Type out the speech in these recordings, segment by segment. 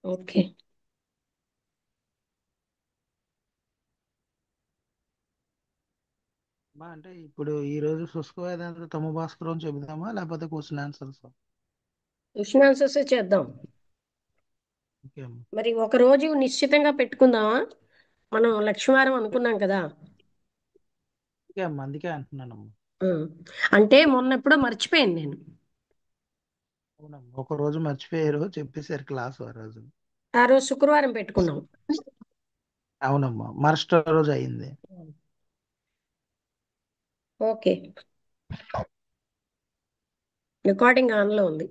Okay. అమ్మా అంటే ఇప్పుడు ఈ రోజు శుష్క వేదాంత తమ భాస్కరం చెబుదామా లేకపోతే క్వశ్చన్ ఆన్సర్స్? క్వశ్చన్ ఆన్సర్స్ చేద్దాం. ఓకే అమ్మా. మరి ఒక రోజు నిశ్చితంగా పెట్టుకుందామా? మనం లక్ష్మీవారం అనుకున్నాం కదా. ఓకే అమ్మా, అందుకే అంటున్నానమ్మా. ఉం. అంటే మొన్న ఎప్పుడో మర్చిపోయాను నేను. అవునమ్మా, ఒక రోజు మర్చిపోయారు చెప్పేశారు క్లాస్ ఆ రోజు. ఆ రోజు శుక్రవారం పెట్టుకున్నాం. అవునమ్మా, మరుసటి రోజు అయింది. ఓకే. రికార్డింగ్ ఆన్ లో ఉంది.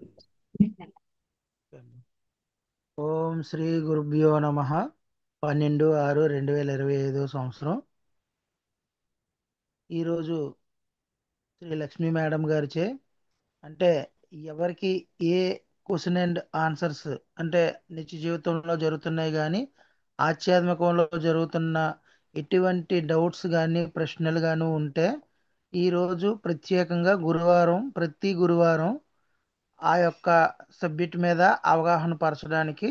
ఓకే అమ్మా. ఓం శ్రీ గురుభ్యో నమ. 12/6/2025 సంవత్సరం. ఈరోజు శ్రీ లక్ష్మీ మేడం గారిచే అంటే ఎవరికి ఏ క్వశ్చన్ అండ్ ఆన్సర్స్ అంటే నిత్య జీవితంలో జరుగుతున్నాయి కానీ ఆధ్యాత్మికంలో జరుగుతున్న ఎటువంటి డౌట్స్ కానీ ప్రశ్నలు కానీ ఉంటే ఈరోజు ప్రత్యేకంగా గురువారం ప్రతి గురువారం ఆ యొక్క సబ్జెక్ట్ మీద అవగాహన పరచడానికి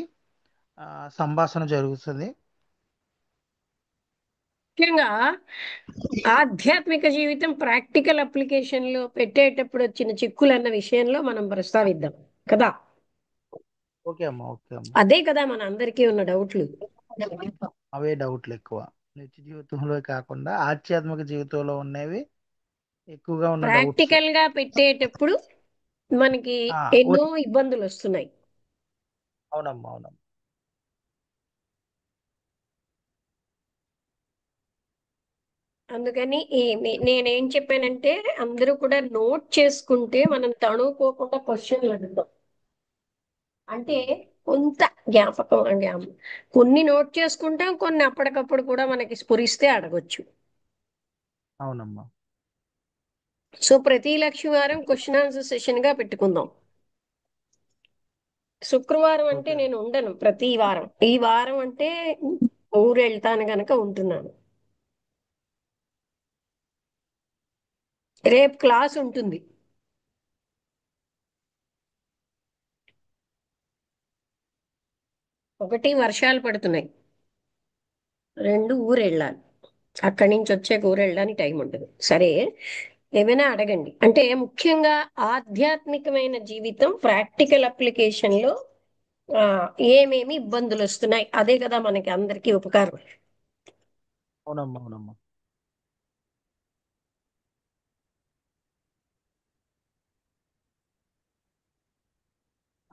ఆ, సంభాషణ జరుగుతుంది. ముఖ్యంగా ఆధ్యాత్మిక జీవితం ప్రాక్టికల్ అప్లికేషన్ లో పెట్టేటప్పుడు వచ్చిన చిక్కులు అన్న విషయంలో మనం ప్రస్తావిద్దాం కదా. ఓకే అమ్మా, ఓకే అమ్మా. అదే కదా మన అందరికీ ఉన్న డౌట్లు. అవే డౌట్లు ఎక్కువ. నిత్య జీవితంలో కాకుండా ఆధ్యాత్మిక జీవితంలో ఉన్నవి ఎక్కువగా ఉన్న డౌట్స్. ప్రాక్టికల్ గా పెట్టేటప్పుడు మనకి ఆ, ఎన్నో ఇబ్బందులు వస్తున్నాయి. అవునమ్మా, అవునమ్మా. అందుకని నేనేం చెప్పానంటే అందరూ కూడా నోట్ చేసుకుంటే మనం తణుకోకుండా క్వశ్చన్లు అడుగుతాం. అంటే కొంత జ్ఞాపకం కొన్ని నోట్ చేసుకుంటాం, కొన్ని అప్పటికప్పుడు కూడా మనకి స్ఫురిస్తే అడగొచ్చు. అవునమ్మా. సో ప్రతి లక్షవారం క్వశ్చన్ ఆన్సర్ సెషన్ గా పెట్టుకుందాం. శుక్రవారం అంటే ఓకే అమ్మా. నేను ఉండను ప్రతి వారం. ఈ వారం అంటే ఊరు వెళ్తాను గనక ఉంటున్నాను. రేపు క్లాస్ ఉంటుంది. ఒకటి వర్షాలు పడుతున్నాయి, రెండు ఊరు వెళ్ళాలి. అక్కడి నుంచి వచ్చే ఊరు వెళ్ళడానికి టైం ఉండదు. సరే, ఏమైనా అడగండి. అంటే ముఖ్యంగా ఆధ్యాత్మికమైన జీవితం ప్రాక్టికల్ అప్లికేషన్ లో ఆ, ఏమేమి ఇబ్బందులు వస్తున్నాయి, అదే కదా మనకి అందరికీ ఉపకారం. అవునమ్మా, అవునమ్మా.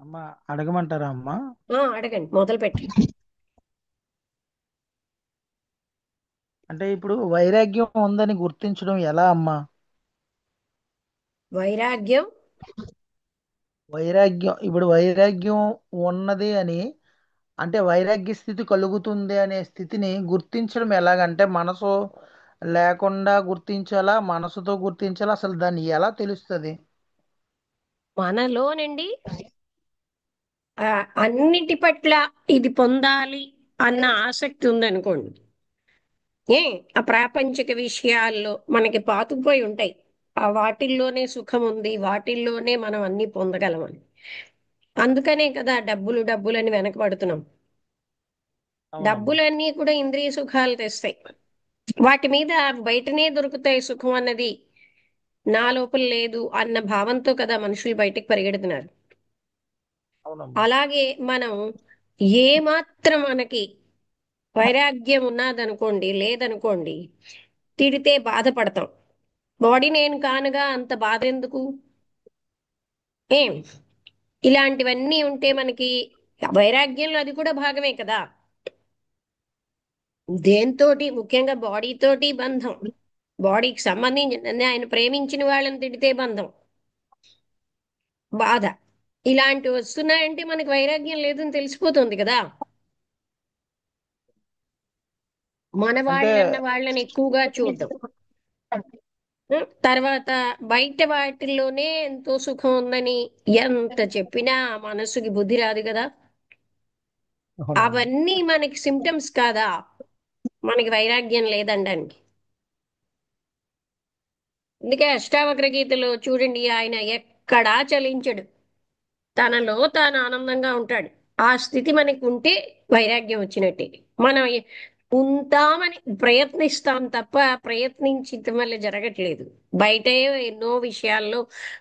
అమ్మా, అడగమంటారా అమ్మా? అడగండి, మొదలు పెట్టండి. అంటే ఇప్పుడు వైరాగ్యం ఉందని గుర్తించడం ఎలా అమ్మా? వైరాగ్యం. వైరాగ్యం ఇప్పుడు వైరాగ్యం ఉన్నది అని అంటే వైరాగ్య స్థితి కలుగుతుంది అనే స్థితిని గుర్తించడం ఎలాగంటే మనసు లేకుండా గుర్తించాలా, మనసుతో గుర్తించాలా, అసలు దాన్ని ఎలా తెలుస్తుంది? మనలోనండి ఆ, అన్నిటి పట్ల ఇది పొందాలి అన్న ఆసక్తి ఉందనుకోండి. ఏ ఆ ప్రాపంచిక విషయాల్లో మనకి పాతుకుపోయి ఉంటాయి. ఆ వాటిల్లోనే సుఖం ఉంది, వాటిల్లోనే మనం అన్ని పొందగలమని. అందుకనే కదా డబ్బులు డబ్బులని వెనకబడుతున్నాం. అవునమ్మా, డబ్బులన్నీ కూడా ఇంద్రియ సుఖాలు తెస్తాయి. వాటి మీద బయటనే దొరుకుతాయి సుఖం అన్నది నా లోపల లేదు అన్న భావంతో కదా మనుషులు బయటకు పరిగెడుతున్నారు. అవునమ్మా. అలాగే మనం ఏ మాత్రం మనకి వైరాగ్యం ఉన్నదనుకోండి, లేదనుకోండి, తిడితే బాధపడతాం. బాడీ నేను కానుగా అంత బాధ ఎందుకు? ఏం ఇలాంటివన్నీ ఉంటే మనకి వైరాగ్యంలో అది కూడా భాగమే కదా. దేంతోటి ముఖ్యంగా బాడీ తోటి బంధం. బాడీకి సంబంధించిన ఆయన ప్రేమించిన వాళ్ళని తిడితే బంధం, బాధ, ఇలాంటివి వస్తున్నాయంటే మనకి వైరాగ్యం లేదని తెలిసిపోతుంది కదా. మన అంటే వాళ్ళన్న వాళ్ళని ఎక్కువగా చూడడం. తర్వాత బయట వాటిల్లోనే ఎంతో సుఖం ఉందని ఎంత చెప్పినా మనసుకి బుద్ధి రాదు కదా. అవునమ్మా, అవన్నీ మనకి సిమ్టమ్స్ కాదా మనకి వైరాగ్యం లేదనడానికి. అందుకే అష్టావక్ర గీతలో చూడండి, ఆయన ఎక్కడా చలించడు, తనలో తాను ఆనందంగా ఉంటాడు. ఆ స్థితి మనకి ఉంటే వైరాగ్యం వచ్చినట్టే. మనం ఉంటామని ప్రయత్నిస్తాం తప్ప ప్రయత్నించటం వల్ల జరగట్లేదు. బయటే ఎన్నో విషయాల్లో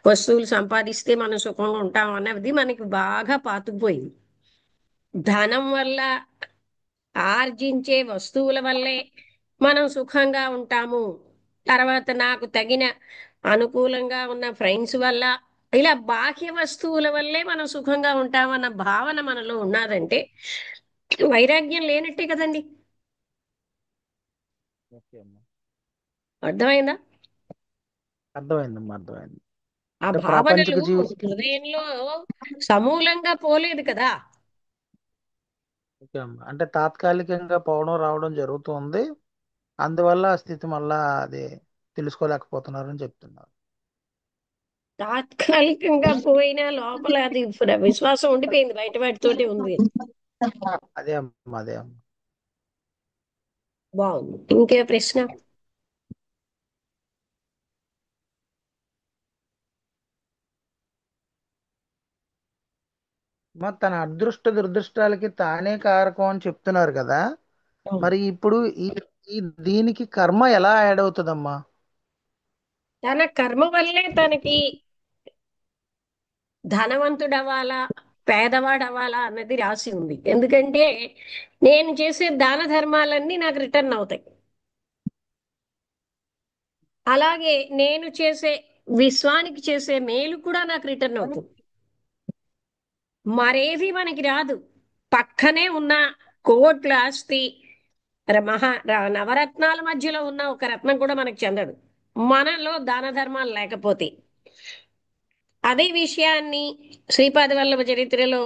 వస్తువులు సంపాదిస్తే మనం సుఖంగా ఉంటాం అన్నది మనకి బాగా పాతుకుపోయింది. ధనం వల్ల ఆర్జించే వస్తువుల వల్లే మనం సుఖంగా ఉంటాము. తర్వాత నాకు తగిన అనుకూలంగా ఉన్న ఫ్రెండ్స్ వల్ల, ఇలా బాహ్య వస్తువుల వల్లే మనం సుఖంగా ఉంటామన్న భావన మనలో ఉన్నదంటే వైరాగ్యం లేనట్టే కదండి. ఓకే అమ్మా. అర్థమైందా? అర్థమైందమ్మా, అర్థమైంది. ఆ అంటే భావనలు ప్రాపంచిక జీవితం. హృదయంలో సమూలంగా పోలేదు కదా. ఓకే అమ్మా. అంటే తాత్కాలికంగా పోవడం రావడం జరుగుతుంది. అందువల్ల ఆ స్థితి మళ్ళా అది తెలుసుకోలేకపోతున్నారని చెప్తున్నారు. తాత్కాలికంగా పోయినా లోపల అది విశ్వాసం ఉండిపోయింది, బయట వాటితోటి ఉంది. అదే అమ్మా, అదే అమ్మా. బాగుంది. ఇంకే ప్రశ్న? మరి తన అదృష్ట దురదృష్టాలకి తానే కారకం అని చెప్తున్నారు కదా. అవును. మరి ఇప్పుడు ఈ ఈ దీనికి కర్మ ఎలా యాడ్ అవుతుందమ్మా? తన కర్మ వల్లే తనకి ధనవంతుడవ్వాలా పేదవాడవ్వాలా అన్నది రాసి ఉంది. ఎందుకంటే నేను చేసే దాన ధర్మాలన్నీ నాకు రిటర్న్ అవుతాయి. అలాగే నేను చేసే విశ్వానికి చేసే మేలు కూడా నాకు రిటర్న్ అవుతుంది. మరేది మనకి రాదు. పక్కనే ఉన్న కోట్ల ఆస్తి, నవరత్నాల మధ్యలో ఉన్న ఒక రత్నం కూడా మనకు చెందదు మనలో దాన ధర్మాలు లేకపోతే. అదే విషయాన్ని శ్రీపాద వల్లభ చరిత్రలో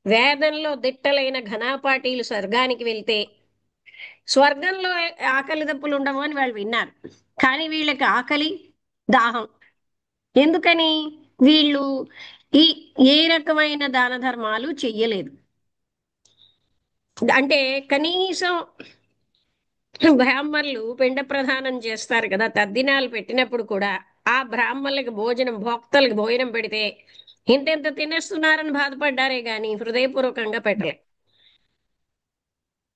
వేదంలో దిట్టలైన ఘనాపాటీలు స్వర్గానికి వెళ్తే స్వర్గంలో ఆకలి దప్పులు ఉండవు అని వాళ్ళు విన్నారు. కానీ వీళ్ళకి ఆకలి, దాహం. ఎందుకని? వీళ్ళు ఈ ఏ రకమైన దాన ధర్మాలు చెయ్యలేదు. అంటే కనీసం బ్రాహ్మణులు పిండ ప్రదానం చేస్తారు కదా, తద్దినాలు పెట్టినప్పుడు కూడా ఆ బ్రాహ్మణులకి భోజనం, భోక్తలకు భోజనం పెడితే ఇంతెంత తినేస్తున్నారని బాధపడ్డారే గాని హృదయపూర్వకంగా పెట్టలే.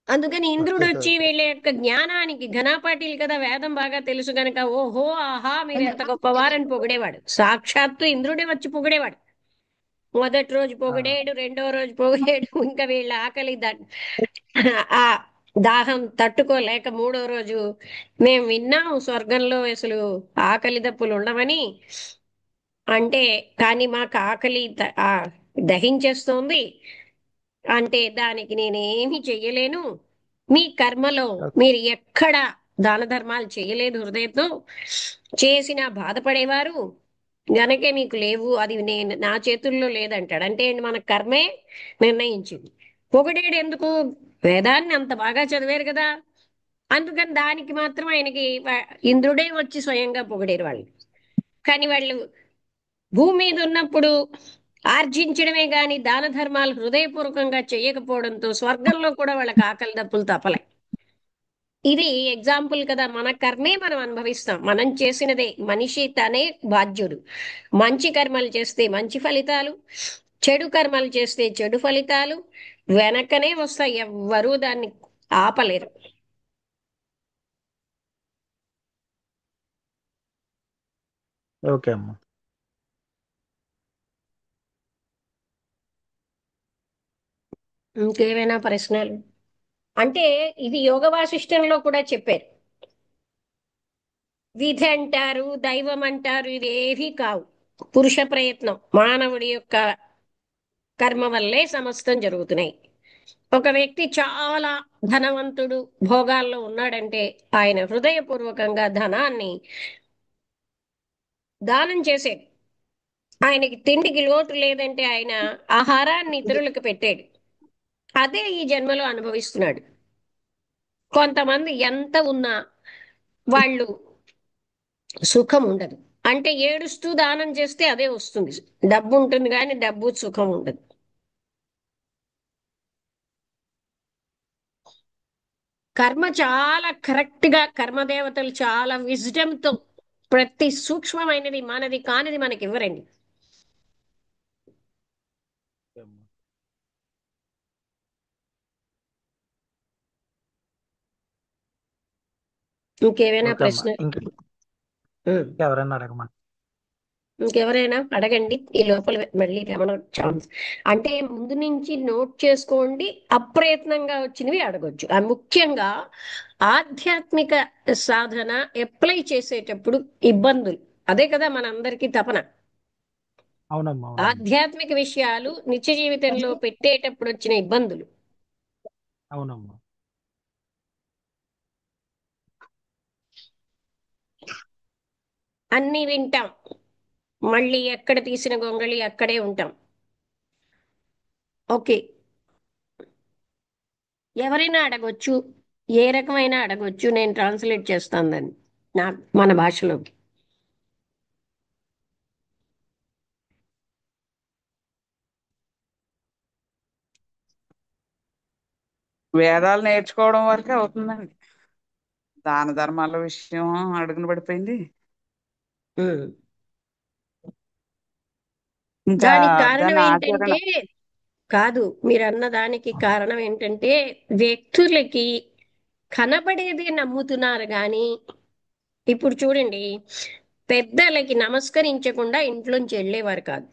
అందుకని ఇంద్రుడు ఓకే, వచ్చి ఓకే. వీళ్ళ యొక్క జ్ఞానానికి, ఘనాపాఠీలు కదా వేదం బాగా తెలుసు గనక, ఓహో ఆహా మీరు ఎంత గొప్పవారని పొగిడేవాడు. సాక్షాత్తు ఇంద్రుడే వచ్చి పొగిడేవాడు. మొదటి రోజు ఆ, పొగిడేడు, రెండో రోజు పొగిడేడు, ఇంకా వీళ్ళ ఆకలి ఆ దాహం తట్టుకోలేక మూడో రోజు మేము విన్నాం స్వర్గంలో అసలు ఆకలి దప్పులు ఉండవని. అంటే కానీ మాకు ఆకలి దహించేస్తోంది. అంటే దానికి నేనేమి చెయ్యలేను. మీ కర్మలో ఓకే. మీరు ఎక్కడ దాన ధర్మాలు చేయలేదు హృదయంతో, చేసినా బాధపడేవారు గనకే మీకు లేవు. అది నేను నా చేతుల్లో లేదంటాడు. అంటే మన కర్మే నిర్ణయించింది. పొగిడేడు ఎందుకు? వేదాన్ని అంత బాగా చదివారు కదా. అందుకని దానికి మాత్రం ఆయనకి ఇంద్రుడే వచ్చి స్వయంగా పొగిడేరు వాళ్ళు. కానీ వాళ్ళు భూమి మీద ఉన్నప్పుడు ఆర్జించడమే గాని దాన ధర్మాలు హృదయపూర్వకంగా చేయకపోవడంతో స్వర్గంలో కూడా వాళ్ళకి ఆకలి దప్పులు తప్పలే. ఇది ఎగ్జాంపుల్ కదా. మన కర్మే మనం అనుభవిస్తాం. మనం చేసినదే. మనిషి తనే బాధ్యుడు. మంచి కర్మలు చేస్తే మంచి ఫలితాలు, చెడు కర్మలు చేస్తే చెడు ఫలితాలు వెనకనే వస్తాయి. ఎవ్వరూ దాన్ని ఆపలేరు. ఓకే అమ్మా. ఇంకేమైనా ప్రశ్నలు? అంటే ఇది యోగ వాసిష్టంలో కూడా చెప్పారు. విధి అంటారు, దైవం అంటారు, ఇవేవి కావు. పురుష ప్రయత్నం, మానవుడి యొక్క కర్మ వల్లే సమస్తం జరుగుతున్నాయి. ఒక వ్యక్తి చాలా ధనవంతుడు, భోగాల్లో ఉన్నాడంటే ఆయన హృదయపూర్వకంగా ధనాన్ని దానం చేసాడు. ఆయనకి తిండికి లోటు లేదంటే ఆయన ఆహారాన్ని ఇతరులకు పెట్టాడు. అదే ఈ జన్మలో అనుభవిస్తున్నాడు. కొంతమంది ఎంత ఉన్నా వాళ్ళు సుఖం ఉండదు. అంటే ఏడుస్తూ దానం చేస్తే అదే వస్తుంది. డబ్బు ఉంటుంది కానీ డబ్బు సుఖం ఉండదు. కర్మ చాలా కరెక్ట్ గా, కర్మదేవతలు చాలా విజ్డమ్ తో ప్రతి సూక్ష్మమైనది మనది కానిది మనకి ఇవ్వరండి. ఓకే అమ్మా. ఇంకేమైనా ఓకే అమ్మా. ప్రశ్న? ఉమ్. ఇంకెవరైనా అడగమని. ఇంకెవరైనా అడగండి ఈ లోపల మళ్ళీ రమణ ఛాన్స్. అంటే ముందు నుంచి నోట్ చేసుకోండి, అప్రయత్నంగా వచ్చినవి అడగొచ్చు. ముఖ్యంగా ఆధ్యాత్మిక సాధన అప్లై చేసేటప్పుడు ఇబ్బందులు, అదే కదా మనందరికీ తపన. అవునమ్మా, అవునమ్మా. ఆధ్యాత్మిక విషయాలు నిత్య జీవితంలో పెట్టేటప్పుడు వచ్చిన ఇబ్బందులు. అవునమ్మా. అన్నీ వింటాం, మళ్ళీ ఎక్కడ తీసిన గొంగళి అక్కడే ఉంటాం. ఓకే, ఎవరైనా అడగొచ్చు, ఏ రకమైన అడగొచ్చు, నేను ట్రాన్స్లేట్ చేస్తాను దాన్ని నా మన భాషలోకి. వేదాలు నేర్చుకోవడం వరకే అవుతుందండి. దాన ధర్మాల విషయం అడుగున పడిపోయింది. ఉమ్. ఇంకా దానికి కారణం దాని ఆచరణ. ఏంటంటే, కాదు, మీరు అన్న దానికి కారణం ఏంటంటే వ్యక్తులకి కనబడేది నమ్ముతున్నారు కానీ, ఇప్పుడు చూడండి, పెద్దలకి నమస్కరించకుండా ఇంట్లోంచి వెళ్ళేవారు కాదు.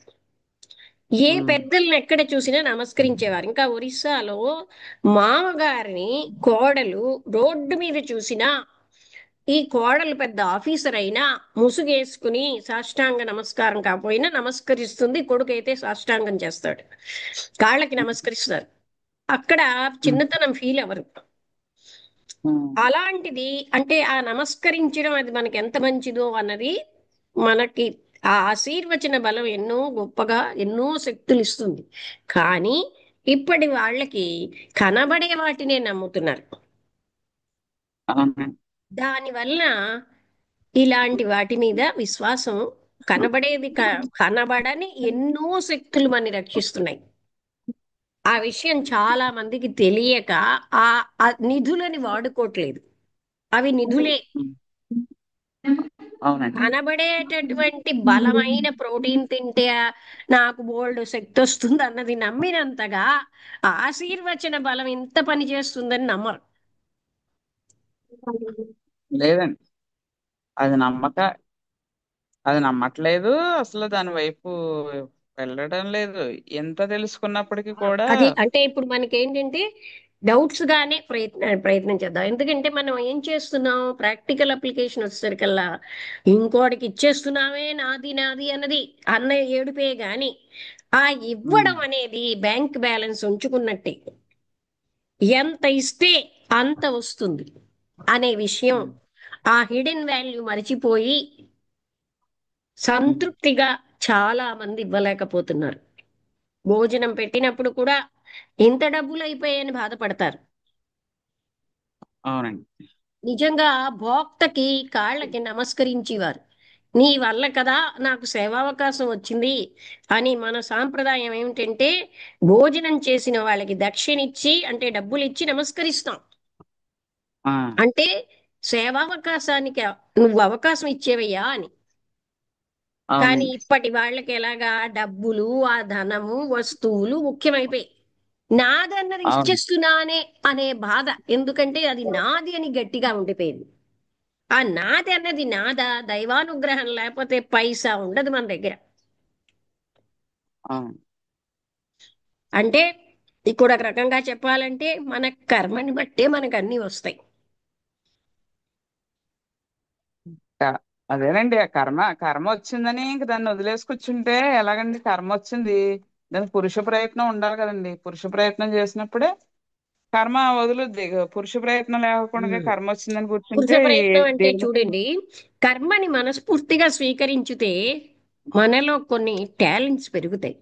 ఏ ఉమ్, పెద్దల్ని ఎక్కడ చూసినా నమస్కరించేవారు. ఇంకా ఒరిస్సాలో మామగారిని కోడలు రోడ్డు మీద చూసినా, ఈ కోడలు పెద్ద ఆఫీసర్ అయినా ముసుగేసుకుని సాష్టాంగ నమస్కారం కాకపోయినా నమస్కరిస్తుంది, కొడుకైతే సాష్టాంగం చేస్తాడు, కాళ్ళకి నమస్కరిస్తారు. అక్కడ ఉమ్, చిన్నతనం ఫీల్ ఎవరు. ఉమ్, అలాంటిది, అంటే ఆ నమస్కరించడం అది మనకి ఎంత మంచిదో అన్నది మనకి, ఆ ఆశీర్వచన బలం ఎన్నో గొప్పగా ఎన్నో శక్తులు ఇస్తుంది. కానీ ఇప్పటి వాళ్ళకి కనబడే వాటినే నమ్ముతున్నారు. అవునండి. దానివల్ల ఇలాంటి వాటి మీద విశ్వాసం, కనబడేది కనబడని ఎన్నో శక్తులు మనని రక్షిస్తున్నాయి. ఆ విషయం చాలా మందికి తెలియక ఆ ఆ నిధులని వాడుకోవట్లేదు. అవి నిధులే. ఉమ్, అవునండి. కనబడేటటువంటి బలమైన ప్రోటీన్ తింటే నాకు బోల్డ్ శక్తి వస్తుంది అన్నది నమ్మినంతగా ఆశీర్వచన బలం ఇంత పని చేస్తుందని నమ్మరు. లేదండి. అది నమ్మక అది నమ్మట్లేదు. అసలు దాని వైపు వెళ్ళడం లేదు. ఎంత తెలుసుకున్నప్పటికీ కూడా. అది అంటే ఇప్పుడు మనకి ఏంటంటే డౌట్స్ గానే ప్రయత్నం చేద్దాం. ఎందుకంటే మనం ఏం చేస్తున్నాం, ప్రాక్టికల్ అప్లికేషన్ వచ్చేసరికల్లా ఇంకోటికి ఇచ్చేస్తున్నామే, నాది నాది అన్నది అన్న ఏడుపే గాని, ఆ ఉమ్, ఇవ్వడం అనేది బ్యాంక్ బ్యాలెన్స్ ఉంచుకున్నట్టే. ఎంత ఇస్తే అంత వస్తుంది అనే విషయం, ఉమ్, ఆ హిడెన్ వాల్యూ మరిచిపోయి ఉమ్, సంతృప్తిగా చాలా మంది ఇవ్వలేకపోతున్నారు. భోజనం పెట్టినప్పుడు కూడా ఇంత డబ్బులు అయిపోయాయని బాధపడతారు. అవునండి. నిజంగా భోక్తకి కాళ్ళకి నమస్కరించేవారు. నీ వల్ల కదా నాకు సేవావకాశం వచ్చింది అని. మన సాంప్రదాయం ఏమిటంటే భోజనం చేసిన వాళ్ళకి దక్షిణ ఇచ్చి, అంటే డబ్బులు ఇచ్చి నమస్కరిస్తాం. ఆ, అంటే సేవావకాశానికి నువ్వు అవకాశం ఇచ్చేవయ్యా అని. కానీ అవునండి. ఇప్పటి వాళ్ళకి ఎలాగా డబ్బులు, ఆ ధనము, వస్తువులు ముఖ్యమైపోయి నాదన్నది అవును. ఇచ్చేస్తున్నానే అనే బాధ. ఎందుకంటే అది నాది అని గట్టిగా ఉండిపోయింది. ఆ నాది అన్నది నాదా, దైవానుగ్రహం లేకపోతే పైసా ఉండదు మన దగ్గర. అవును. అంటే ఇక్కడ ఒక రకంగా చెప్పాలంటే మన కర్మని బట్టే మనకు అన్ని వస్తాయి. క- అదేనండి. ఆ కర్మ కర్మ వచ్చిందని ఇంక దాన్ని వదిలేసి కూర్చుంటే ఎలాగండి? కర్మ వచ్చింది, దానికి పురుష ప్రయత్నం ఉండాలి కదండి. పురుష ప్రయత్నం చేసినప్పుడే కర్మ వదులుద్ది. ఇక పురుష ప్రయత్నం లేకుండా ఉమ్. కర్మ వచ్చిందని పురుష కూర్చుంటే ప్రయత్నం అంటే దేని. చూడండి, కర్మని మనస్ఫూర్తిగా స్వీకరించితే మనలో కొన్ని టాలెంట్స్ పెరుగుతాయి,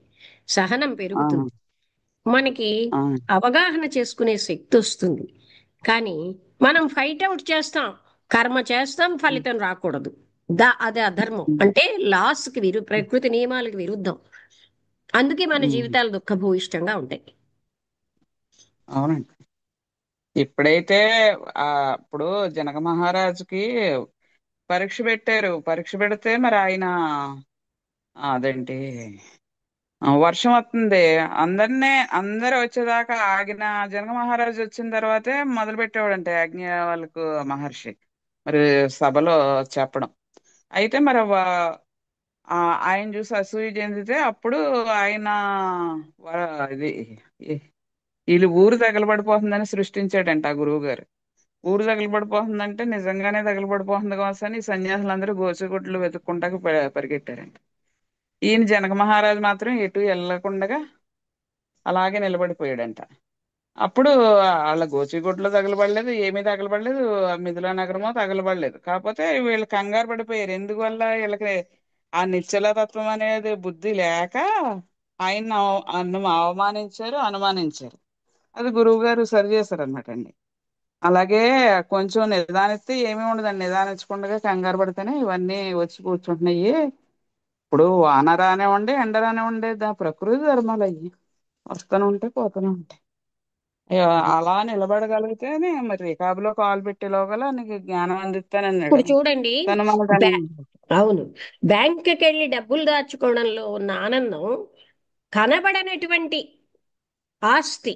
సహనం ఆ, పెరుగుతుంది, మనకి ఆ, అవగాహన చేసుకునే శక్తి వస్తుంది. కానీ మనం ఫైట్ అవుట్ చేస్తాం, కర్మ చేస్తాం, ఫలితం రాకూడదు. అది అధర్మం, ఉమ్, అంటే లాస్ కి ప్రకృతి నియమాలకు విరుద్ధం. అందుకే మన ఉమ్, జీవితాలు దుఃఖభూయిష్టంగా ఉంటాయి. అవునండి. ఇప్పుడైతే ఆ ఇప్పుడు జనక మహారాజుకి పరీక్ష పెట్టారు. పరీక్ష పెడితే మరి ఆయన అదేంటి, వర్షం వస్తుంది. అందరూ వచ్చేదాకా ఆగిన జనక మహారాజు వచ్చిన తర్వాతే మొదలు పెట్టేవాడంటే యాజ్ఞవల్కు మహర్షి. మరి సభలో చెప్పడం. అయితే మరి ఆయన చూసి అసూయ చెందితే అప్పుడు ఆయన ఇది వీళ్ళు ఊరు తగలబడిపోతుందని సృష్టించాడంట ఆ గురువు గారు. ఊరు తగలబడిపోతుందంటే నిజంగానే తగలబడిపోతుంది కావచ్చని ఈ సన్యాసులందరూ గోచిగుడ్లు వెతుక్కుంటా పరిగెట్టారంట. ఈయన జనక మహారాజు మాత్రం ఎటు వెళ్ళకుండా అలాగే నిలబడిపోయాడంట. అప్పుడు వాళ్ళ గోచిగుడ్లు తగలబడలేదు, ఏమీ తగలబడలేదు, మిథిలా నగరమో తగలబడలేదు. కాకపోతే వీళ్ళు కంగారు పడిపోయారు. ఎందువల్ల వీళ్ళకి ఆ నిశ్చల తత్వం అనేది బుద్ధి లేక ఆయన అవమానించారు, అనుమానించారు. అది గురువు గారు సరి చేశారు అనమాట అండి. అలాగే కొంచెం నిదానిస్తే ఏమీ ఉండదండి. నిదానించకుండా కంగారు పడితేనే ఇవన్నీ వచ్చి కూర్చుంటున్నాయి. ఇప్పుడు వాన రానివ్వండి, ఎండ రానివ్వండి, ప్రకృతి ధర్మాలు అయ్యి వస్తూనే ఉంటాయి, పోతూనే ఉంటాయి. అయ్యో, అలా నిలబడగలిగితేనే మరి రికాబులో కాలు పెట్టే లోగల నీకు జ్ఞానం అందిస్తానన్నాడు. ఇప్పుడు చూడండి, తను మన దాన్ని బ్యా అవును, బ్యాంకుకి వెళ్ళి డబ్బులు దాచుకోవడంలో ఉన్న ఆనందం కనబడనటువంటి ఆస్తి.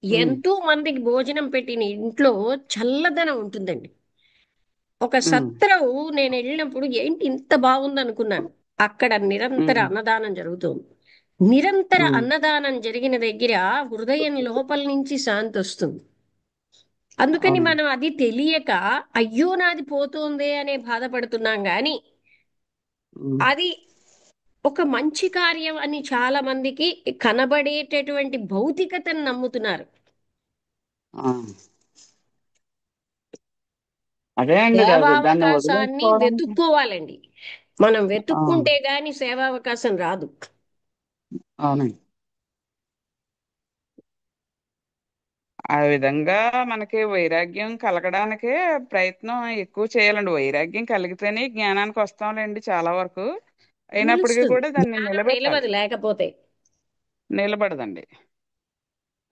ఉమ్, ఎంతో మందికి భోజనం పెట్టిన ఇంట్లో చల్లదనం ఉంటుందండి. ఒక ఉమ్, సత్రం నేను వెళ్ళినప్పుడు ఏంటి ఇంత బాగుంది అనుకున్నాను. అక్కడ నిరంతర ఉమ్, అన్నదానం జరుగుతుంది. నిరంతర ఉమ్, అన్నదానం జరిగిన దగ్గర హృదయం లోపల నుంచి శాంతి వస్తుంది. అందుకని అవును. మనం అది తెలియక అయ్యో నాది పోతుంది అనే బాధపడుతున్నాం గాని ఉమ్, అది ఒక మంచి కార్యం అని చాలా మందికి కనబడేటటువంటి భౌతికతను నమ్ముతున్నారు. ఆ, అదే అండి, దాన్ని సేవావకాశాన్ని వదిలేసుకోవడానికి. వెతుక్కోవాలండి. మనం ఆ, వెతుక్కుంటే గాని సేవావకాశం రాదు. అవునండి. ఆ విధంగా మనకి వైరాగ్యం కలగడానికే ప్రయత్నం ఎక్కువ చేయాలండి. వైరాగ్యం కలిగితేనే జ్ఞానానికి వస్తాంలేండి చాలా వరకు. అయినప్పటికీ నిలుస్తుంది, కూడా దాన్ని జ్ఞానం నిలబెట్టాలి. నిలవదు లేకపోతే. నిలబడదండి.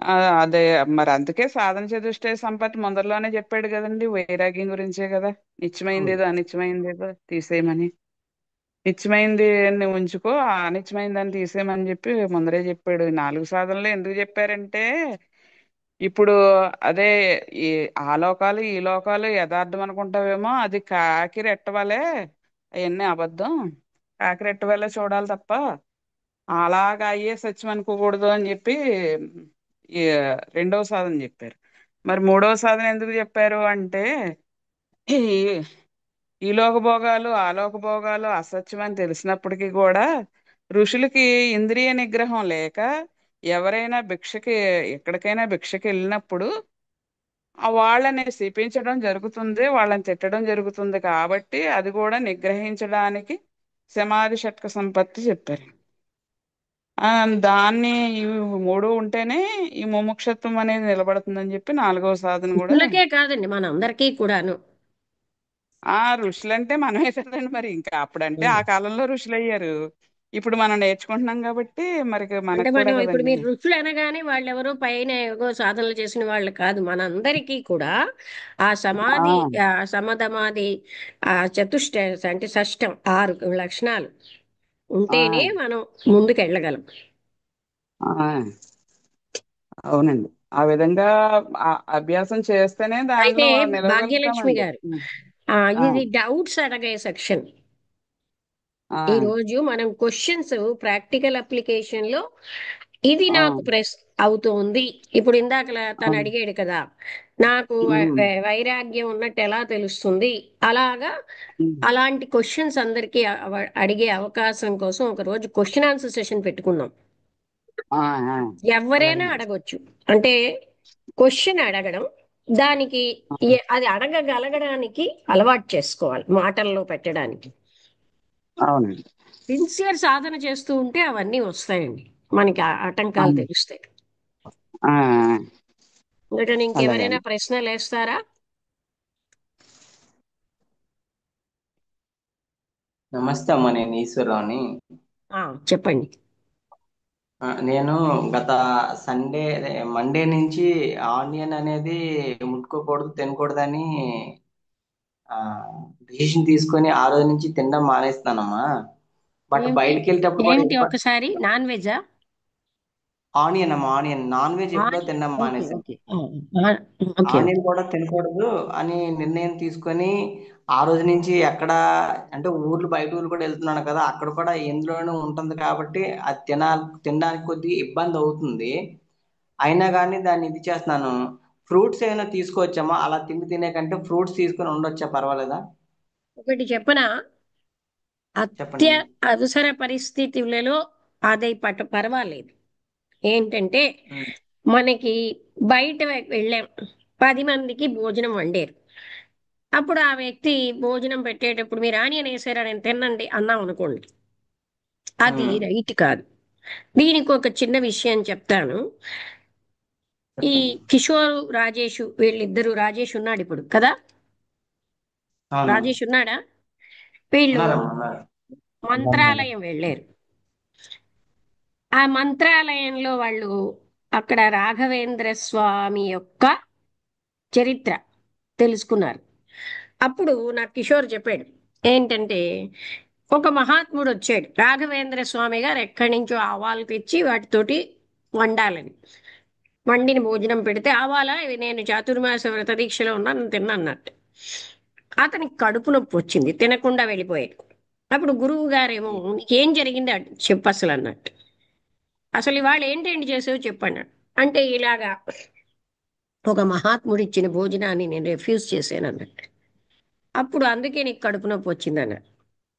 ఆ, అదే మరి అందుకే సాధన చతుష్టయ సంపత్తి ముందరలోనే చెప్పాడు కదండి, వైరాగ్యం గురించే కదా. నిత్యమైంది అవును. ఏదో అనిత్యమైంది ఏదో తీసేయమని. నిత్యమైంది ఉంచుకో, ఆ అనిత్యమైంది దాన్ని తీసేయమని చెప్పి ముందరే చెప్పాడు. ఈ 4 సాధనలు ఎందుకు చెప్పారంటే ఇప్పుడు అదే ఈ ఆ లోకాలు ఈ లోకాలు యథార్థం అనుకుంటావేమో, అది కాకి రెట్టవలే, అవన్నీ అబద్ధం. కాకి రెట్టవలే చూడాలి తప్ప అలాగా అయ్యే సత్యం అనుకోకూడదు అని చెప్పి ఈ 2వ సాధన చెప్పారు. మరి 3వ సాధన ఎందుకు చెప్పారు అంటే ఈ ఈ లోక భోగాలు ఆ లోక భోగాలు అసత్యం అని తెలిసినప్పటికీ కూడా ఋషులకి ఇంద్రియ నిగ్రహం లేక ఎవరైనా భిక్షకి ఎక్కడికైనా భిక్షకి వెళ్ళినప్పుడు వాళ్ళని శపించడం జరుగుతుంది, వాళ్ళని తిట్టడం జరుగుతుంది. కాబట్టి అది కూడా నిగ్రహించడానికి సమాధి షట్క సంపత్తి చెప్పారు. ఆ దాన్ని ఇవి 3 ఉంటేనే ఈ ముముక్షత్వం అనేది నిలబడుతుందని చెప్పి 4వ సాధన కూడా. ఋషులకే కాదండి, మనందరికీ కూడాను. ఋషులంటే మనమే కదండి మరి. ఇంకా అప్పుడంటే ఆ కాలంలో ఋషులు అయ్యారు. ఇప్పుడు మనం నేర్చుకుంటున్నాం కాబట్టి మరి అంటే మనకు కూడా మనం ఇప్పుడు కదండి. మీరు ఋషులు అనగానే వాళ్ళెవరో పైన ఏవో సాధనలు చేసిన వాళ్ళు కాదు. మనందరికీ కూడా ఆ ఆ సమాధి, ఆ సమధమాది, ఆ చతుష్ట అంటే షష్టం 6 లక్షణాలు ఆ ఉంటేనే మనం ముందుకు వెళ్ళగలం. ఆ అవునండి. ఆ విధంగా అభ్యాసం చేస్తేనే అయితే దానిలో భాగ్యలక్ష్మి నిలవగలుగుతామండి. గారు, ఆ ఇది డౌట్స్ అడిగే సెక్షన్. ఆ ఈ రోజు మనం క్వశ్చన్స్ ప్రాక్టికల్ అప్లికేషన్ లో ఇది ఆ నాకు ప్రెస్ అవుతోంది. ఇప్పుడు ఇందాక ఆ తను అడిగాడు కదా, నాకు ఉమ్, వైరాగ్యం ఉన్నట్టు ఎలా తెలుస్తుంది. అలాగా ఉమ్, అలాంటి క్వశ్చన్స్ అందరికీ అడిగే అవకాశం కోసం ఒక రోజు క్వశ్చన్ ఆన్సర్ సెషన్ పెట్టుకుందాం. ఆ ఆ ఎవరైనా అలాగేనండి. అడగొచ్చు. అంటే క్వశ్చన్ అడగడం, దానికి ఆ, అది అడగగలగడానికి అలవాటు చేసుకోవాలి మాటల్లో పెట్టడానికి. అవునండి. సిన్సియర్ సాధన చేస్తూ ఉంటే అవన్నీ వస్తాయండి, మనకి ఆ ఆటంకాలు తెలుస్తాయి. ఆ, ఎందుకంటే ఇంకెవరైనా అలాగేనండి. ప్రశ్నలు వేస్తారా? నమస్తే అమ్మ, నేను ఈశ్వరరావుని. చెప్పండి. నేను గత మండే నుంచి ఆనియన్ అనేది ముట్టుకోకూడదు, తినకూడదని డిసిషన్ తీసుకొని ఆ రోజు నుంచి తినడం మానేస్తున్నానమ్మా. బట్ ఏమిటి బయటికి వెళ్ళేటప్పుడు కూడా ఏమిటి ఇంట్లో ఒకసారి నాన్ వెజా? ఆనియన్ అమ్మా, ఆనియన్ నాన్ వెజ్ ఎప్పుడో ఆనియన్. తినడం ఓకే మానేశాను. ఓకే. Okay onion okay. కూడా తినకూడదు అని నిర్ణయం తీసుకొని ఆ రోజు నుంచి ఎక్కడ అంటే ఊర్లు బయట ఊర్లు కూడా వెళ్తున్నాను కదా, అక్కడ కూడా ఎందులోనూ ఉంటుంది కాబట్టి అది తినడానికి కొద్దిగా ఇబ్బంది అవుతుంది. అయినా కానీ దాన్ని ఇది చేస్తున్నాను. ఫ్రూట్స్ ఏమైనా తీసుకోవచ్చమ్మా? అలా తిండి తినే కంటే ఫ్రూట్స్ తీసుకొని ఉండొచ్చా, పర్వాలేదా? ఒకటి చెప్పనా, అత్య చెప్పండి. అవసర పరిస్థితులలో అది పర్వాలేదు. ఏంటంటే ఉమ్, మనకి బయట వెళ్ళాం, 10 మందికి భోజనం వండారు. అప్పుడు ఆ వ్యక్తి భోజనం పెట్టేటప్పుడు మీరు ఆనియన్ వేసారా, నేను తినండి అన్నాం అనుకోండి, అది ఉమ్, రైట్ కాదు. దీనికి ఒక చిన్న విషయం చెప్తాను. ఈ చెప్పండి. కిషోర్ రాజేష్ వీళ్ళిద్దరూ, రాజేష్ ఉన్నాడు ఇప్పుడు కదా, అవును. రాజేష్ ఉన్నాడా, వీళ్ళు ఉన్నారమ్మా, ఉన్నారు. ఉన్నాను మేడం. మంత్రాలయం వెళ్ళారు. ఆ మంత్రాలయంలో వాళ్ళు అక్కడ రాఘవేంద్ర స్వామి యొక్క చరిత్ర తెలుసుకున్నారు. అప్పుడు నాకు కిషోర్ చెప్పాడు ఏంటంటే, ఒక మహాత్ముడు వచ్చాడు, రాఘవేంద్ర స్వామి గారు ఎక్కడి నుంచో ఆవాలు తెచ్చి వాటితోటి వండాలని, వండిన భోజనం పెడితే ఆవాలా ఇవి, నేను చాతుర్మాస వ్రత దీక్షలో ఉన్నాను తిన్నట్టు. అతనికి కడుపు నొప్పి వచ్చింది, తినకుండా వెళ్ళిపోయాడు. అప్పుడు గురువు గారేమో నీకేం జరిగింది చెప్పు అసలు అన్నట్టు. అసలు ఇవాళ ఏంటేంటి చేసావు చెప్పండి అంటే, ఇలాగా ఒక మహాత్ముడు ఇచ్చిన భోజనాన్ని నేను రిఫ్యూజ్ చేశాను అన్నట్టు. అప్పుడు అందుకే నీకు కడుపు నొప్పి వచ్చిందన్నాడు.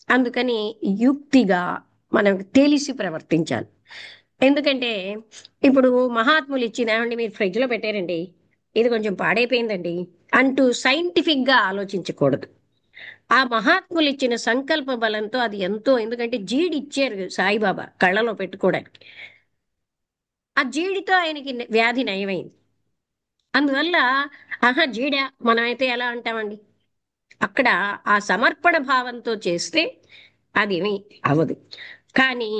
అందుకని యుక్తిగా మనకు తెలిసి ప్రవర్తించాలి. ఎందుకంటే ఇప్పుడు మహాత్ములు ఇచ్చిన, ఏమండి మీరు ఫ్రిడ్జ్లో పెట్టారండి, ఇది కొంచెం పాడైపోయిందండి అంటూ సైంటిఫిక్ గా ఆలోచించకూడదు. ఆ మహాత్ములు ఇచ్చిన సంకల్ప బలంతో అది ఎంతో, ఎందుకంటే జీడి ఇచ్చారు సాయిబాబా కళ్ళలో పెట్టుకోవడానికి, ఆ జీడితో ఆయనకి వ్యాధి నయమైంది. అందువల్ల ఆహా జీడ మనమైతే ఎలా అంటామండి, అక్కడ ఆ సమర్పణ భావంతో చేస్తే అదేమీ అవదు. కానీ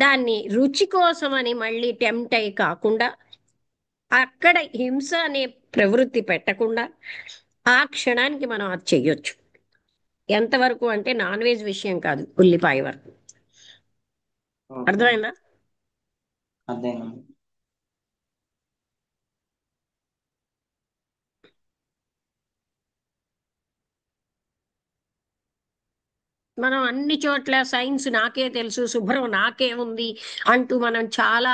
దాన్ని రుచి కోసమని మళ్ళీ టెంప్ట్ అయి కాకుండా, అక్కడ హింస అనే ప్రవృత్తి పెట్టకుండా ఆ క్షణానికి మనం అది చెయ్యొచ్చు. ఎంతవరకు అంటే నాన్ వెజ్ విషయం కాదు, ఉల్లిపాయ వరకు. ఓకే. అర్థమైందా? అదేనమ్మా. మనం అన్ని చోట్ల సైన్స్ నాకే తెలుసు, శుభ్రం నాకే ఉంది అంటూ మనం చాలా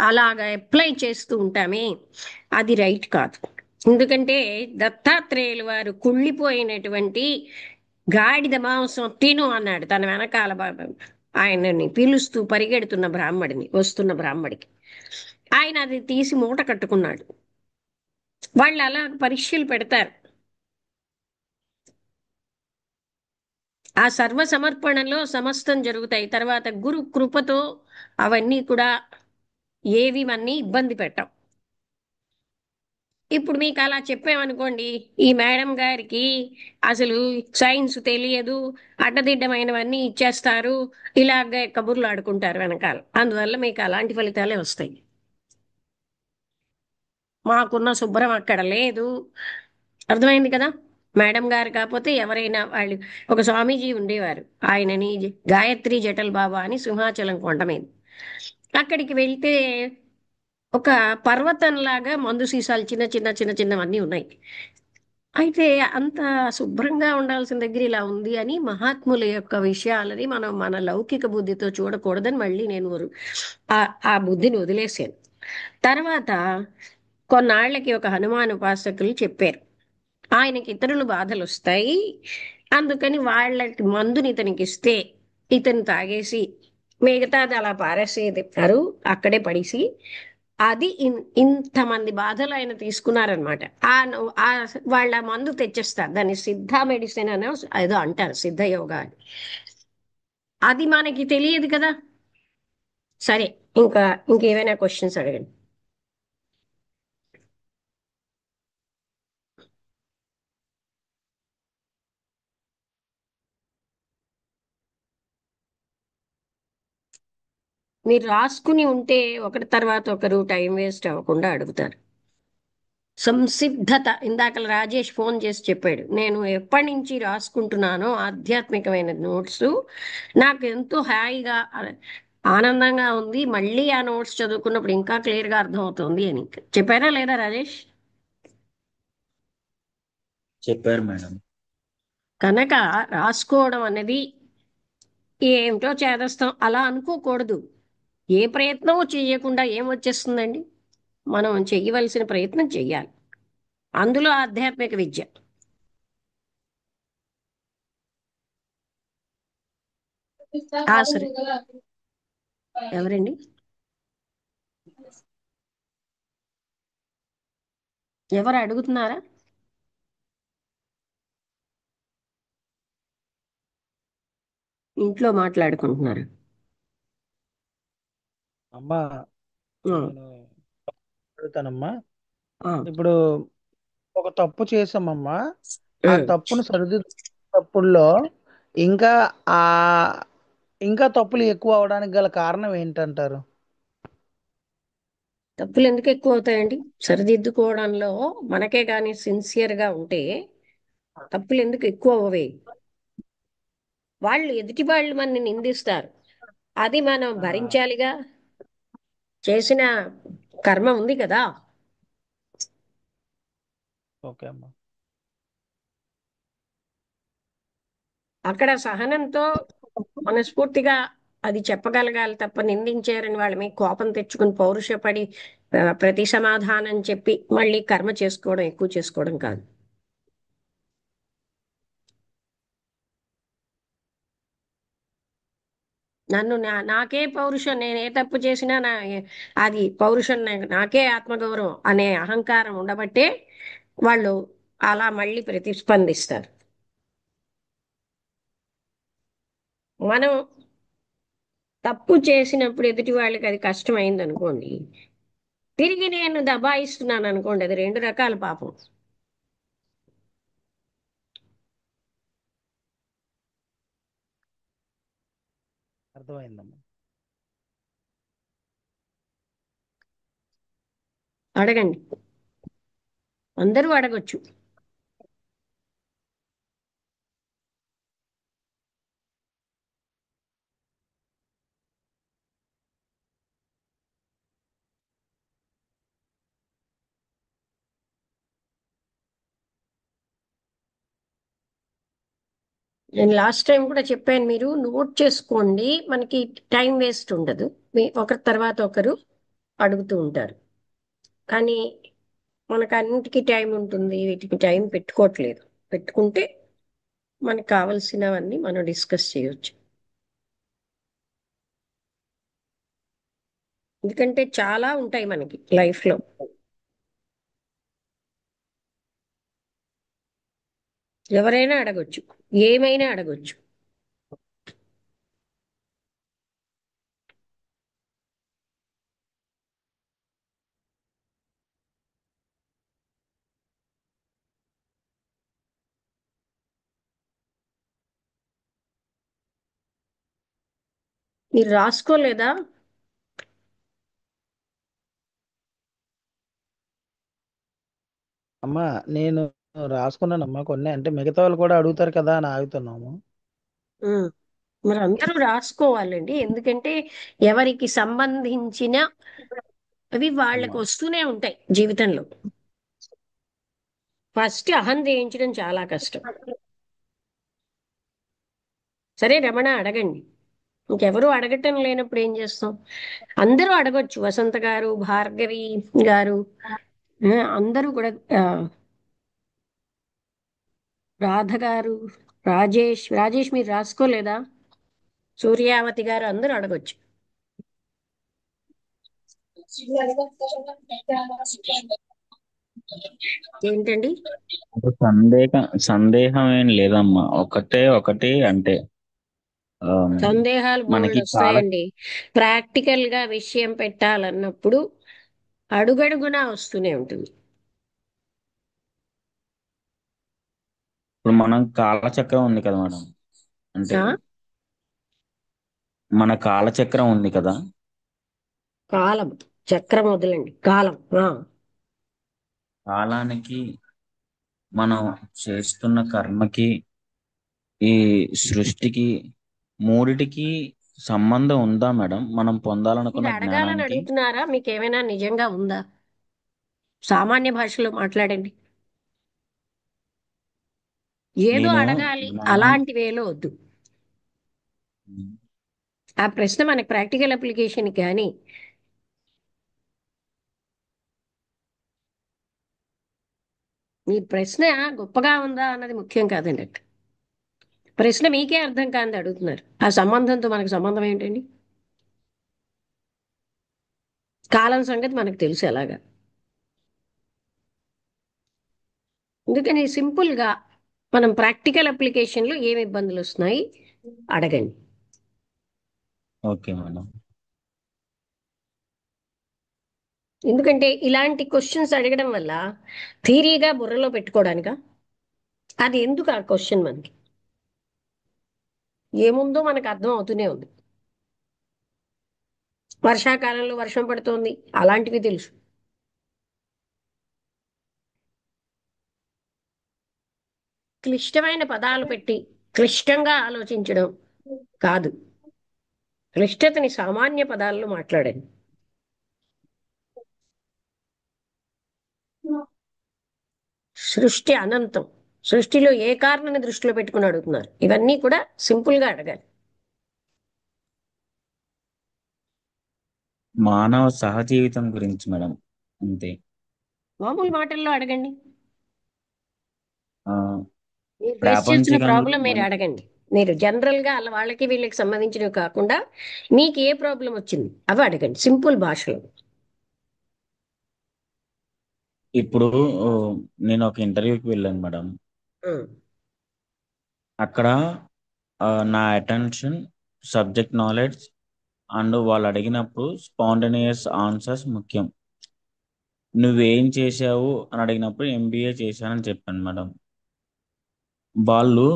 అలాగా అప్లై చేస్తూ ఉంటామే, అది రైట్ కాదు. ఎందుకంటే దత్తాత్రేయులు వారు కుళ్ళిపోయినటువంటి గాడిద మాంసం తిను అన్నాడు తన వెనకాల ఆయనని పిలుస్తూ పరిగెడుతున్న బ్రాహ్మడిని, వస్తున్న బ్రాహ్మడికి. ఆయన అది తీసి మూట కట్టుకున్నాడు. వాళ్ళు అలా పరీక్షలు పెడతారు. ఆ సర్వ సమర్పణలో సమస్తం జరుగుతాయి. తర్వాత గురు కృపతో అవన్నీ కూడా ఏవి మన్ని ఇబ్బంది పెట్టం. ఇప్పుడు మీకు అలా చెప్పామనుకోండి, ఈ మేడం గారికి అసలు సైన్స్ తెలియదు, అడ్డదిడ్డమైనవన్నీ ఇచ్చేస్తారు, ఇలాగే కబుర్లు ఆడుకుంటారు వెనకాల. అందువల్ల మీకు అలాంటి ఫలితాలే వస్తాయి. మాకున్న శుభ్రం అక్కడ లేదు. అర్థమైంది కదా. మేడం గారు కాకపోతే ఎవరైనా వాళ్ళు, ఒక స్వామీజీ ఉండేవారు, ఆయనని గాయత్రి జటల్ బాబా అని సింహాచలం కొండ మీద. అక్కడికి వెళ్తే ఒక పర్వతంలాగా మందు సీసాలు చిన్న చిన్న చిన్న చిన్నవన్నీ ఉన్నాయి. అయితే అంత శుభ్రంగా ఉండాల్సిన దగ్గర ఇలా ఉంది అని, మహాత్ముల యొక్క విషయాలని మనం మన లౌకిక బుద్ధితో చూడకూడదని మళ్ళీ నేను ఆ ఆ బుద్ధిని వదిలేశాను. తర్వాత కొన్నాళ్ళకి ఒక హనుమాన్ ఉపాసకులు చెప్పారు, ఆయనకి ఇతరులు బాధలు వస్తాయి, అందుకని వాళ్ళకి మందుని ఇతనికి ఇస్తే ఇతను తాగేసి మిగతాది అలా పారేసేదిస్తారు అక్కడే పడేసి, అది ఇంతమంది బాధలు ఆయన తీసుకున్నారనమాట. ఆ వాళ్ళ మందు తెచ్చేస్తారు, దాన్ని సిద్ధ మెడిసిన్ అని ఏదో అంటారు, సిద్ధ యోగా అని. అది మనకి తెలియదు కదా. సరే, ఇంకా ఇంకేమైనా క్వశ్చన్స్ అడగండి. మీరు రాసుకుని ఉంటే ఒకటి తర్వాత ఒకరు టైం వేస్ట్ అవ్వకుండా అడుగుతారు. సంసిద్ధత, ఇందాక రాజేష్ ఫోన్ చేసి చెప్పాడు, నేను ఎప్పటి నుంచి రాసుకుంటున్నానో ఆధ్యాత్మికమైన నోట్స్, నాకు ఎంతో హాయిగా ఆనందంగా ఉంది, మళ్ళీ ఆ నోట్స్ చదువుకున్నప్పుడు ఇంకా క్లియర్గా అర్థమవుతుంది అని చెప్పారా లేదా రాజేష్? చెప్పారు మేడం. కనుక రాసుకోవడం అనేది ఏమిటో చేదస్తాం అలా అనుకోకూడదు. ఏ ప్రయత్నం చేయకుండా ఏం వచ్చేస్తుందండి? మనం చెయ్యవలసిన ప్రయత్నం చెయ్యాలి. అందులో ఆధ్యాత్మిక విద్య. సరే, ఎవరండి? ఎవరు అడుగుతున్నారా? ఇంట్లో మాట్లాడుకుంటున్నారు. అమ్మా, ఆ, నేను అడుగుతానమ్మా. ఆ, ఇప్పుడు ఒక తప్పు చేసామమ్మా, ఆ ఆ. తప్పును సరిదిద్దు తప్పుల్లో ఇంకా ఆ ఇంకా తప్పులు ఎక్కువ అవడానికి గల కారణం ఏంటంటారు? తప్పులు ఎందుకు ఎక్కువ అవుతాయండి? సరిదిద్దుకోవడంలో మనకే కానీ సిన్సియర్గా ఉంటే తప్పులు ఎందుకు ఎక్కువ అవే? వాళ్ళు ఎదుటి వాళ్ళు మనని నిందిస్తారు, అది మనం ఆహా, భరించాలిగా. చేసిన కర్మ ఉంది కదా. ఓకే అమ్మా. అక్కడ సహనంతో మనస్ఫూర్తిగా అది చెప్పగలగాలి తప్ప నిందించారని వాళ్ళ మీద కోపం తెచ్చుకుని పౌరుషపడి ప్రతి సమాధానం చెప్పి మళ్ళీ కర్మ చేసుకోవడం, ఎక్కువ చేసుకోవడం కాదు. నన్ను నాకే పౌరుషం, నేను ఏ తప్పు చేసినా అది పౌరుషం, నాకే ఆత్మగౌరవం అనే అహంకారం ఉండబట్టే వాళ్ళు అలా మళ్ళీ ప్రతిస్పందిస్తారు. మనం తప్పు చేసినప్పుడు ఎదుటి వాళ్ళకి అది కష్టమైంది అనుకోండి, తిరిగి నేను దబాయిస్తున్నాను అనుకోండి, అది రెండు రకాల పాపం. అర్థమైందమ్మా. అడగండి, అందరూ అడగొచ్చు. నేను లాస్ట్ టైం కూడా చెప్పాను, మీరు నోట్ చేసుకోండి, మనకి టైం వేస్ట్ ఉండదు. మీ ఒకరి తర్వాత ఒకరు అడుగుతూ ఉంటారు, కానీ మనకు అన్నిటికీ టైం ఉంటుంది, వీటికి టైం పెట్టుకోవట్లేదు. పెట్టుకుంటే మనకు కావలసినవన్నీ మనం డిస్కస్ చేయొచ్చు. ఎందుకంటే చాలా ఉంటాయి మనకి లైఫ్లో. ఎవరైనా అడగొచ్చు, ఏమైనా అడగొచ్చు. మీరు రాసుకోలేదా? అమ్మా, నేను రాసుకున్నానమ్మా కొన్ని, అంటే మిగతా వాళ్ళు కూడా అడుగుతారు కదా అని ఆగుతున్నాము. ఉమ్. మరి అందరూ రాసుకోవాలండి, ఎందుకంటే ఎవరికి సంబంధించిన అవి వాళ్ళకి అమ్మా, వస్తూనే ఉంటాయి జీవితంలో. ఫస్ట్ అహం జయించడం చాలా కష్టం. సరే రమణ, అడగండి. ఇంకెవరూ అడగటం లేనప్పుడు ఏం చేస్తాం? అందరూ అడగొచ్చు, వసంత గారు, భార్గవి గారు, అందరూ కూడా, ఆ, రాధ గారు, రాజేష్ మీరు రాసుకోలేదా? సూర్యావతి గారు, అందరూ అడగొచ్చు. ఏంటండి? సందేహం ఏం లేదమ్మా, ఒకటే ఒకటి అంటే ఆ, సందేహాలు బోల్డ్ మనకి కాల వస్తాయండి. ప్రాక్టికల్ గా విషయం పెట్టాలన్నప్పుడు అడుగడుగునా వస్తూనే ఉంటుంది. ఇప్పుడు మనం కాలచక్రం ఉంది కదా మేడం, అంటే ఆ, మన కాలచక్రం ఉంది కదా. కాలం, చక్రం వదలండి, కాలం. కాలానికి, మనం చేస్తున్న కర్మకి, ఈ సృష్టికి, మూడిటికి సంబంధం ఉందా మేడం మనం మీరు పొందాలనుకున్న అడగాలని జ్ఞానానికి? అడుగుతున్నారా? మీకు ఏమైనా నిజంగా ఉందా? సామాన్య భాషలో మాట్లాడండి. ఏదో నేను అడగాలి, జ్ఞానం అలాంటి వేలో వద్దు. ఆ ప్రశ్న మనకి ప్రాక్టికల్ అప్లికేషన్ కానీ మీ ప్రశ్న గొప్పగా ఉందా అన్నది ముఖ్యం కాదండి. ప్రశ్న మీకే అర్థం కానిది అడుగుతున్నారు. ఆ సంబంధంతో మనకు సంబంధం ఏంటండి? కాలం సంగతి మనకు తెలుసు ఎలాగా. అందుకని సింపుల్గా మనం ప్రాక్టికల్ అప్లికేషన్లో ఏమి ఇబ్బందులు వస్తున్నాయి అడగండి. Okay madam. ఎందుకంటే ఇలాంటి క్వశ్చన్స్ అడగడం వల్ల థీరీగా బుర్రలో పెట్టుకోవడానికా? అది ఎందుకు ఆ క్వశ్చన్ మనకి? ఏముందో మనకు అర్థం అవుతూనే ఉంది. వర్షాకాలంలో వర్షం పడుతోంది, అలాంటివి తెలుసు. క్లిష్టమైన పదాలు పెట్టి క్లిష్టంగా ఆలోచించడం కాదు. క్లిష్టతని సామాన్య పదాల్లో మాట్లాడండి. సృష్టి అనంతం. సృష్టిలో ఏ కారణాన్ని దృష్టిలో పెట్టుకుని అడుగుతున్నారు? ఇవన్నీ కూడా సింపుల్గా అడగాలి. మానవ సహజీవితం గురించి మేడం, అంతే. మామూలు మాటల్లో అడగండి. ఆ, మీరు ఫేస్ చేస్తున్న ప్రాపంచికంలో ప్రాబ్లం మీరు అడగండి. మీరు జనరల్గా అలా వాళ్ళకి వీళ్ళకి సంబంధించినవి కాకుండా మీకు ఏ ప్రాబ్లం వచ్చింది అవి అడగండి సింపుల్ భాషలో. ఇప్పుడు ఓ, నేను ఒక ఇంటర్వ్యూకి వెళ్ళాను మేడం. ఉం. అక్కడ నా అటెన్షన్, సబ్జెక్ట్ నాలెడ్జ్ అండ్ వాళ్ళు అడిగినప్పుడు స్పాంటేనియస్ ఆన్సర్స్ ముఖ్యం. నువ్వేం చేసావు అని అడిగినప్పుడు ఎంబీఏ చేశానని చెప్పాను మేడం. వాళ్ళు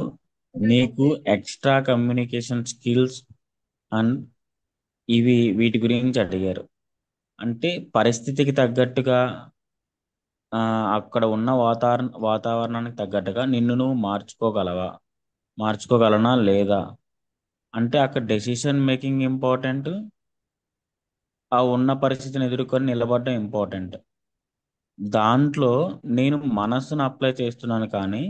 నీకు ఎక్స్ట్రా కమ్యూనికేషన్ స్కిల్స్ అండ్ వీటి గురించి అడిగారు. అంటే పరిస్థితికి తగ్గట్టుగా, ఆ, అక్కడ ఉన్న వాతావరణానికి తగ్గట్టుగా నిన్ను నువ్వు మార్చుకోగలనా లేదా? అంటే అక్కడ డెసిషన్ మేకింగ్ ఇంపార్టెంట్, ఆ ఉన్న పరిస్థితిని ఎదుర్కొని నిలబడడం ఇంపార్టెంట్. దాంట్లో నేను మనస్సును అప్లై చేస్తున్నాను, కానీ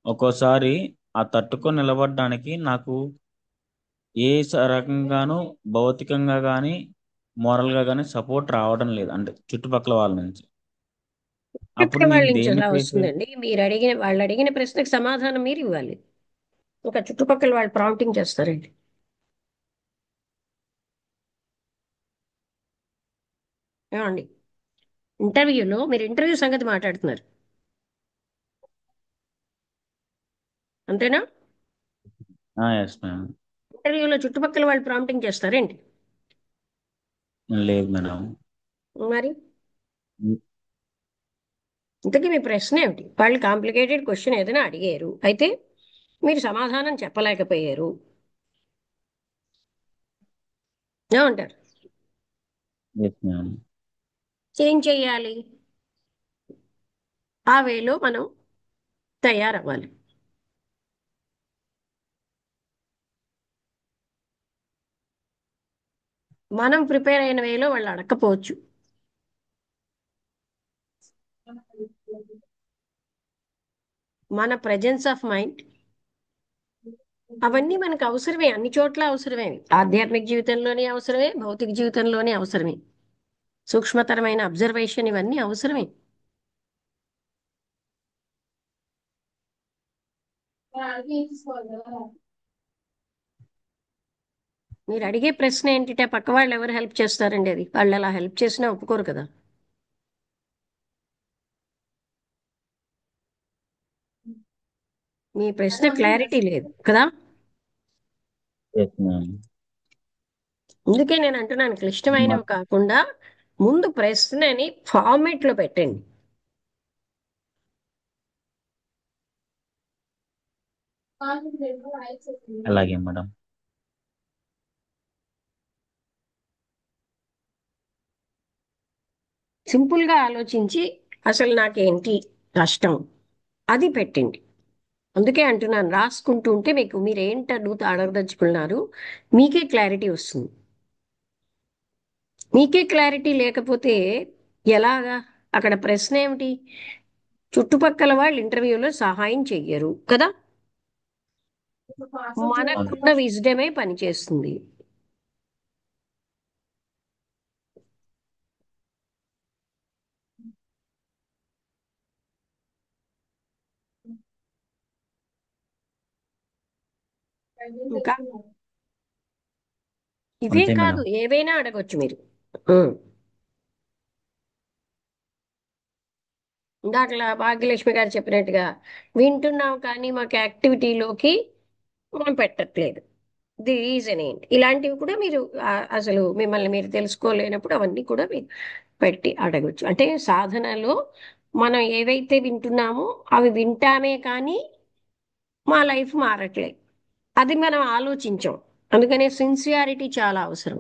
ఒక్కోసారి ఆ తట్టుకొని నిలబడడానికి నాకు రకంగానూ భౌతికంగా కానీ మోరల్గా కానీ సపోర్ట్ రావడం లేదు, అంటే చుట్టుపక్కల వాళ్ళ నుంచి. అప్పుడు చుట్టుపక్కల వాళ్ళ నేను నుంచి దేన్ని ఎలా ఫేస్ చేయాలి? వస్తుందండి? వాళ్ళు అడిగిన ప్రశ్నకు సమాధానం మీరు ఇవ్వాలి. ఒక చుట్టుపక్కల వాళ్ళు ప్రాంప్టింగ్ చేస్తారండి. ఏమండి? ఇంటర్వ్యూలో మీరు ఇంటర్వ్యూ సంగతి మాట్లాడుతున్నారు అంతేనా? Yes ma'am. ఇంటర్వ్యూలో చుట్టుపక్కల వాళ్ళు ప్రాంప్టింగ్ చేస్తారేంటి? లేదు మేడం. మరి ఇంతకీ మీ ప్రశ్న ఏమిటి? వాళ్ళు కాంప్లికేటెడ్ క్వశ్చన్ ఏదైనా అడిగారు, అయితే మీరు సమాధానం చెప్పలేకపోయారు, ఏమంటారు? Yes ma'am. ఏం చెయ్యాలి? ఆ వేలో మనం తయారవ్వాలి. మనం ప్రిపేర్ అయిన వేలో వాళ్ళు అడగకపోవచ్చు. మన ప్రెజెన్స్ ఆఫ్ మైండ్ అవన్నీ మనకు అవసరమే, అన్ని చోట్ల అవసరమే. ఆధ్యాత్మిక జీవితంలోనే అవసరమే, భౌతిక జీవితంలోనే అవసరమే. సూక్ష్మతరమైన అబ్జర్వేషన్ ఇవన్నీ అవసరమే. మీరు అడిగే ప్రశ్న ఏంటంటే పక్క వాళ్ళు ఎవరు హెల్ప్ చేస్తారండి? అది వాళ్ళు అలా హెల్ప్ చేసినా ఒప్పుకోరు కదా. మీ ప్రశ్న క్లారిటీ లేదు కదా. Yes ma'am. అందుకే నేను అంటున్నాను, క్లిష్టమైనవి కాకుండా ముందు ప్రశ్నని ఫార్మేట్ లో పెట్టండి. అలాగే మేడం. సింపుల్ గా ఆలోచించి అసలు నాకేంటి కష్టం అది పెట్టండి. అందుకే అంటున్నాను, రాసుకుంటూ ఉంటే మీకు మీరు ఏంటి అడగదలుచుకున్నారు మీకే క్లారిటీ వస్తుంది. మీకే క్లారిటీ లేకపోతే ఎలాగా? అక్కడ ప్రశ్న ఏమిటి? చుట్టుపక్కల వాళ్ళు ఇంటర్వ్యూలో సహాయం చెయ్యరు కదా. అవును. మనకున్న విజ్డమే పనిచేస్తుంది. ఇంకా ఇవే అంతే కాదు, మేడం. ఏవైనా అడగొచ్చు మీరు. ఉం. ఇందాకలా భాగ్యలక్ష్మి గారు చెప్పినట్టుగా వింటున్నాం కానీ మాకు యాక్టివిటీలోకి మనం పెట్టట్లేదు. ది రీజన్ ఏంటి? ఇలాంటివి కూడా మీరు అసలు మిమ్మల్ని మీరు తెలుసుకోలేనప్పుడు అవన్నీ కూడా మీరు పెట్టి అడగొచ్చు. అంటే సాధనలో మనం ఏవైతే వింటున్నామో అవి వింటామే కానీ మా లైఫ్ మారట్లేదు, అది మనం ఆలోచించాం. అందుకనే సిన్సియారిటీ చాలా అవసరం.